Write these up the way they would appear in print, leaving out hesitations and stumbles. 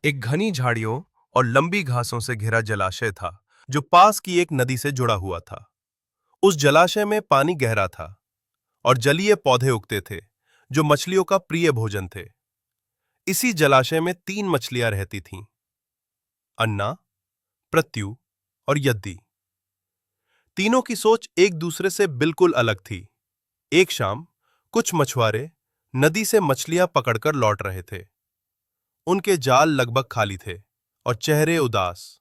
एक घनी झाड़ियों और लंबी घासों से घिरा जलाशय था जो पास की एक नदी से जुड़ा हुआ था। उस जलाशय में पानी गहरा था और जलीय पौधे उगते थे जो मछलियों का प्रिय भोजन थे। इसी जलाशय में तीन मछलियां रहती थीं, अन्ना, प्रत्यु और यद्दी। तीनों की सोच एक दूसरे से बिल्कुल अलग थी। एक शाम कुछ मछुआरे नदी से मछलियां पकड़कर लौट रहे थे। उनके जाल लगभग खाली थे और चेहरे उदास।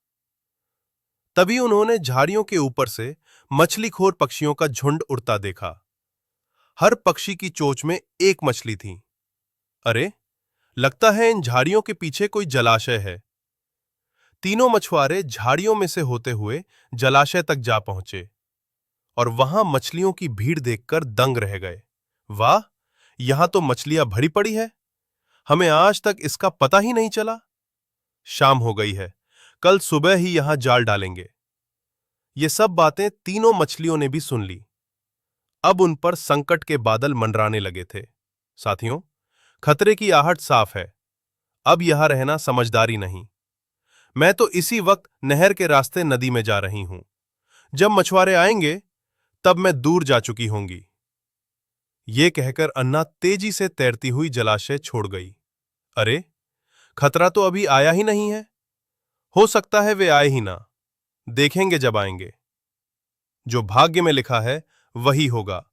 तभी उन्होंने झाड़ियों के ऊपर से मछलीखोर पक्षियों का झुंड उड़ता देखा। हर पक्षी की चोंच में एक मछली थी। अरे, लगता है इन झाड़ियों के पीछे कोई जलाशय है। तीनों मछुआरे झाड़ियों में से होते हुए जलाशय तक जा पहुंचे और वहां मछलियों की भीड़ देखकर दंग रह गए। वाह, यहां तो मछलियां भरी पड़ी है। हमें आज तक इसका पता ही नहीं चला। शाम हो गई है, कल सुबह ही यहां जाल डालेंगे। ये सब बातें तीनों मछलियों ने भी सुन ली। अब उन पर संकट के बादल मंडराने लगे थे। साथियों, खतरे की आहट साफ है। अब यहां रहना समझदारी नहीं। मैं तो इसी वक्त नहर के रास्ते नदी में जा रही हूं। जब मछुआरे आएंगे तब मैं दूर जा चुकी होंगी। ये कहकर अन्ना तेजी से तैरती हुई जलाशय छोड़ गई। अरे, खतरा तो अभी आया ही नहीं है। हो सकता है वे आए ही ना। देखेंगे जब आएंगे। जो भाग्य में लिखा है वही होगा।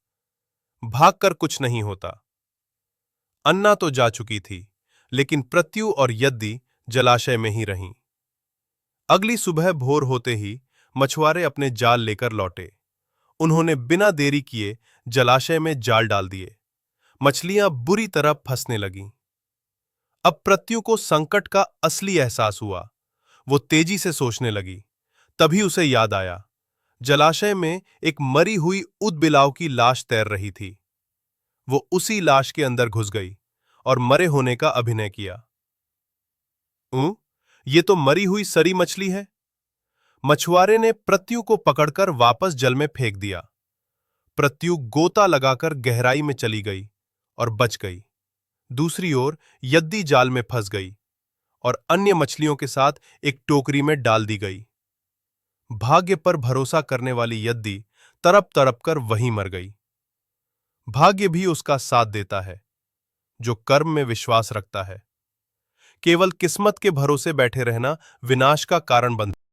भागकर कुछ नहीं होता। अन्ना तो जा चुकी थी, लेकिन प्रत्यु और यद्दी जलाशय में ही रहीं। अगली सुबह भोर होते ही मछुआरे अपने जाल लेकर लौटे। उन्होंने बिना देरी किए जलाशय में जाल डाल दिए। मछलियां बुरी तरह फंसने लगीं। अब प्रत्यु को संकट का असली एहसास हुआ। वो तेजी से सोचने लगी। तभी उसे याद आया, जलाशय में एक मरी हुई ऊदबिलाव की लाश तैर रही थी। वो उसी लाश के अंदर घुस गई और मरे होने का अभिनय किया। ये तो मरी हुई सरी मछली है। मछुआरे ने प्रत्यु को पकड़कर वापस जल में फेंक दिया। प्रत्यु गोता लगाकर गहराई में चली गई और बच गई। दूसरी ओर यद्दी जाल में फंस गई और अन्य मछलियों के साथ एक टोकरी में डाल दी गई। भाग्य पर भरोसा करने वाली यद्दी तड़प तड़प कर वहीं मर गई। भाग्य भी उसका साथ देता है जो कर्म में विश्वास रखता है। केवल किस्मत के भरोसे बैठे रहना विनाश का कारण बनता है।